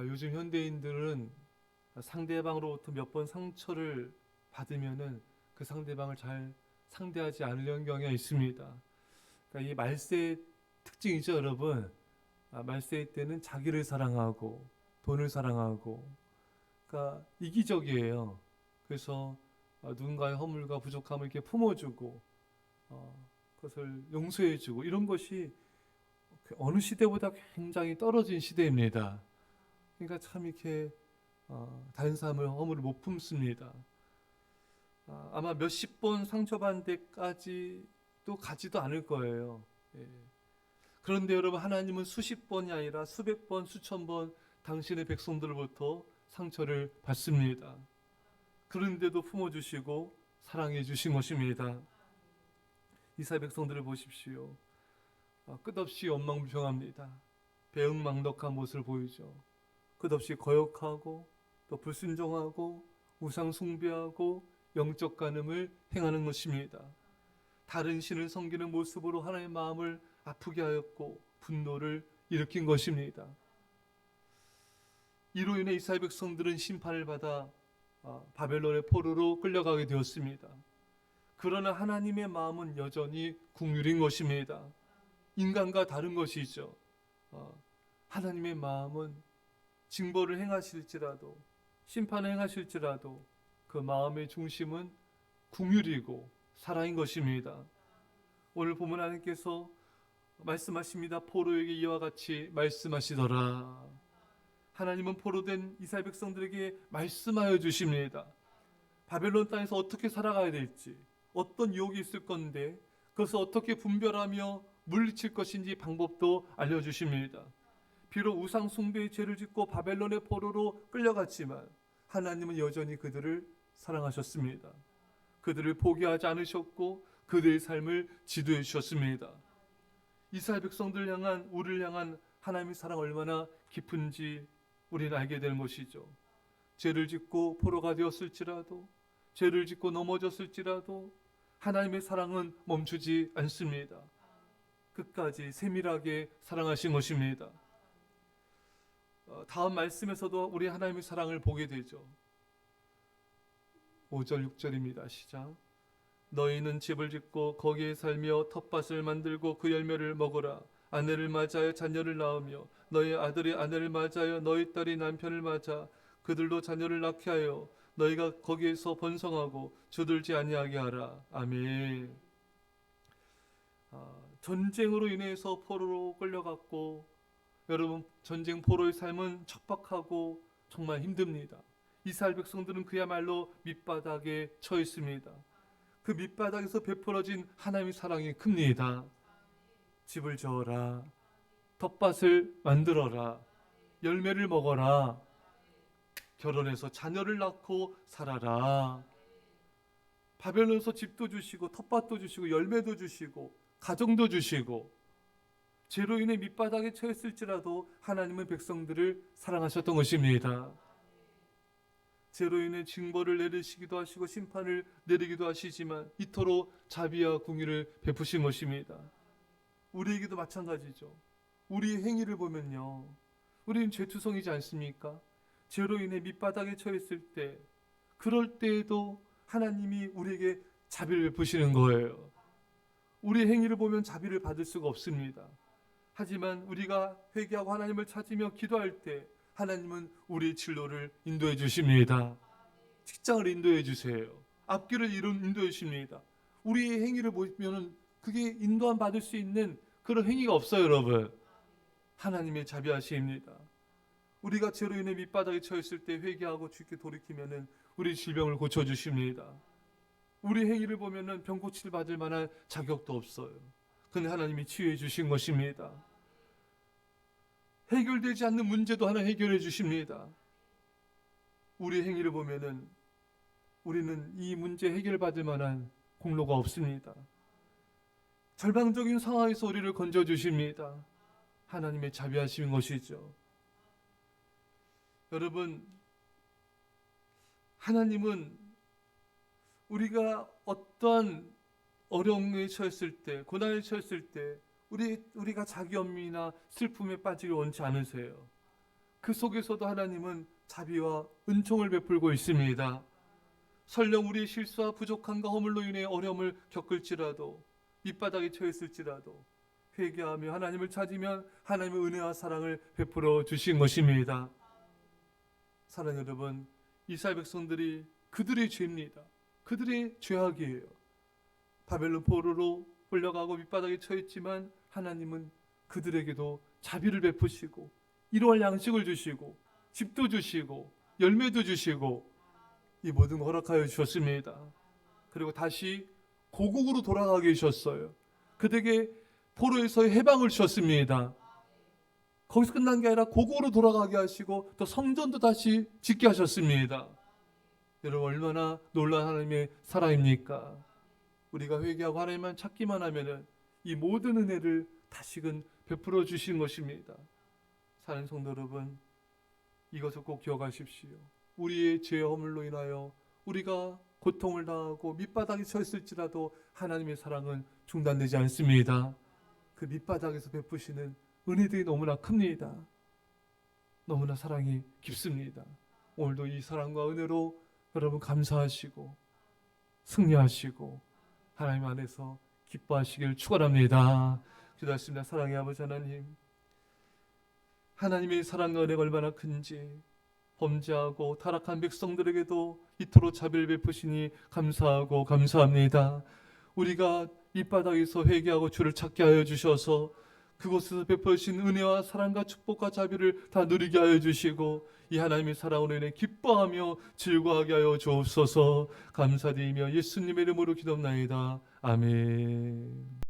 요즘 현대인들은 상대방으로부터 몇 번 상처를 받으면은 그 상대방을 잘 상대하지 않으려는 경향이 있습니다. 그러니까 이 말세의 특징이죠, 여러분. 말세의 때는 자기를 사랑하고 돈을 사랑하고, 그러니까 이기적이에요. 그래서 누군가의 허물과 부족함을 이렇게 품어주고, 그것을 용서해주고 이런 것이 어느 시대보다 굉장히 떨어진 시대입니다. 그러니까 참 이렇게 다른 사람을 허물을 못 품습니다. 아마 몇십 번 상처받은 데까지도 가지도 않을 거예요. 예. 그런데 여러분, 하나님은 수십 번이 아니라 수백 번, 수천 번 당신의 백성들로부터 상처를 받습니다. 그런데도 품어주시고 사랑해 주신 것입니다. 이스라엘 백성들을 보십시오. 끝없이 원망불평합니다. 배은망덕한 모습을 보이죠. 끝없이 거역하고 또 불순종하고 우상 숭배하고 영적 간음을 행하는 것입니다. 다른 신을 섬기는 모습으로 하나님의 마음을 아프게 하였고 분노를 일으킨 것입니다. 이로 인해 이스라엘 백성들은 심판을 받아 바벨론의 포로로 끌려가게 되었습니다. 그러나 하나님의 마음은 여전히 긍휼인 것입니다. 인간과 다른 것이죠. 하나님의 마음은 징벌을 행하실지라도 심판을 행하실지라도 그 마음의 중심은 긍휼이고 사랑인 것입니다. 오늘 보면 하나님께서 말씀하십니다. 포로에게 이와 같이 말씀하시더라. 하나님은 포로된 이스라엘 백성들에게 말씀하여 주십니다. 바벨론 땅에서 어떻게 살아가야 될지, 어떤 유혹이 있을 건데 그것을 어떻게 분별하며 물리칠 것인지 방법도 알려주십니다. 비록 우상 숭배의 죄를 짓고 바벨론의 포로로 끌려갔지만 하나님은 여전히 그들을 사랑하셨습니다. 그들을 포기하지 않으셨고 그들의 삶을 지도해 주셨습니다. 이스라엘 백성들을 향한, 우리를 향한 하나님의 사랑 얼마나 깊은지 우리는 알게 되는 것이죠. 죄를 짓고 포로가 되었을지라도, 죄를 짓고 넘어졌을지라도 하나님의 사랑은 멈추지 않습니다. 끝까지 세밀하게 사랑하신 것입니다. 다음 말씀에서도 우리 하나님의 사랑을 보게 되죠. 5절 6절입니다. 시작. 너희는 집을 짓고 거기에 살며 텃밭을 만들고 그 열매를 먹어라. 아내를 맞아여 자녀를 낳으며 너희 아들이 아내를 맞아여 너희 딸이 남편을 맞아 그들도 자녀를 낳게 하여 너희가 거기에서 번성하고 주들지 아니하게 하라. 아멘. 전쟁으로 인해서 포로로 끌려갔고, 여러분, 전쟁 포로의 삶은 척박하고 정말 힘듭니다. 이스라엘 백성들은 그야말로 밑바닥에 처해 있습니다. 그 밑바닥에서 베풀어진 하나님의 사랑이 큽니다. 집을 지어라, 텃밭을 만들어라, 열매를 먹어라, 결혼해서 자녀를 낳고 살아라. 바벨론에서 집도 주시고 텃밭도 주시고 열매도 주시고 가정도 주시고, 죄로 인해 밑바닥에 처했을지라도 하나님은 백성들을 사랑하셨던 것입니다. 죄로 인해 징벌을 내리시기도 하시고 심판을 내리기도 하시지만 이토록 자비와 긍휼을 베푸신 것입니다. 우리에게도 마찬가지죠. 우리의 행위를 보면요, 우리는 죄투성이지 않습니까? 죄로 인해 밑바닥에 처했을 때, 그럴 때에도 하나님이 우리에게 자비를 베푸시는 거예요. 우리의 행위를 보면 자비를 받을 수가 없습니다. 하지만 우리가 회개하고 하나님을 찾으며 기도할 때 하나님은 우리의 진로를 인도해 주십니다. 직장을 인도해 주세요. 앞길을 인도해 주십니다. 우리의 행위를 보면 그게 인도함 받을 수 있는 그런 행위가 없어요, 여러분. 하나님의 자비하심입니다. 우리가 죄로 인해 밑바닥에 처했을 때 회개하고 주께 돌이키면은 우리 질병을 고쳐 주십니다. 우리 행위를 보면은 병 고칠 받을 만한 자격도 없어요. 근데 하나님이 치유해 주신 것입니다. 해결되지 않는 문제도 하나 해결해 주십니다. 우리 행위를 보면은 우리는 이 문제 해결받을 만한 공로가 없습니다. 절망적인 상황에서 우리를 건져 주십니다. 하나님의 자비하신 것이죠. 여러분, 하나님은 우리가 어떠한 어려움에 처했을 때, 고난에 처했을 때 우리가 자기 연민이나 슬픔에 빠지길 원치 않으세요. 그 속에서도 하나님은 자비와 은총을 베풀고 있습니다. 설령 우리의 실수와 부족함과 허물로 인해 어려움을 겪을지라도, 밑바닥에 처했을지라도 회개하며 하나님을 찾으면 하나님의 은혜와 사랑을 베풀어 주신 것입니다. 사랑하는 여러분, 이스라엘 백성들이 그들의 죄입니다. 그들의 죄악이에요. 바벨론 포로로 끌려가고 밑바닥에 처했지만 하나님은 그들에게도 자비를 베푸시고 일용할 양식을 주시고 집도 주시고 열매도 주시고 이 모든 걸 허락하여 주셨습니다. 그리고 다시 고국으로 돌아가게 하셨어요. 그들에게 포로에서의 해방을 주셨습니다. 거기서 끝난 게 아니라 고국으로 돌아가게 하시고 또 성전도 다시 짓게 하셨습니다. 여러분, 얼마나 놀라운 하나님의 사랑입니까? 우리가 회개하고 하나님만 찾기만 하면은 이 모든 은혜를 다시금 베풀어 주신 것입니다. 사랑하는 성도 여러분, 이것을 꼭 기억하십시오. 우리의 죄와 허물로 인하여 우리가 고통을 당하고 밑바닥에 처했을지라도 하나님의 사랑은 중단되지 않습니다. 그 밑바닥에서 베푸시는 은혜들이 너무나 큽니다. 너무나 사랑이 깊습니다. 오늘도 이 사랑과 은혜로 여러분 감사하시고 승리하시고 하나님 안에서 기뻐하시길 축원합니다. 기도하십니다. 사랑의 아버지 하나님, 하나님의 사랑과 은혜가 얼마나 큰지 범죄하고 타락한 백성들에게도 이토록 자비를 베푸시니 감사하고 감사합니다. 우리가 밑바닥에서 회개하고 주를 찾게 하여 주셔서 그곳에서 베푸신 은혜와 사랑과 축복과 자비를 다 누리게 하여 주시고 이 하나님의 사랑으로 인해 기뻐하며 즐거워하게 하여 주옵소서. 감사드리며 예수님의 이름으로 기도합나이다. 아멘.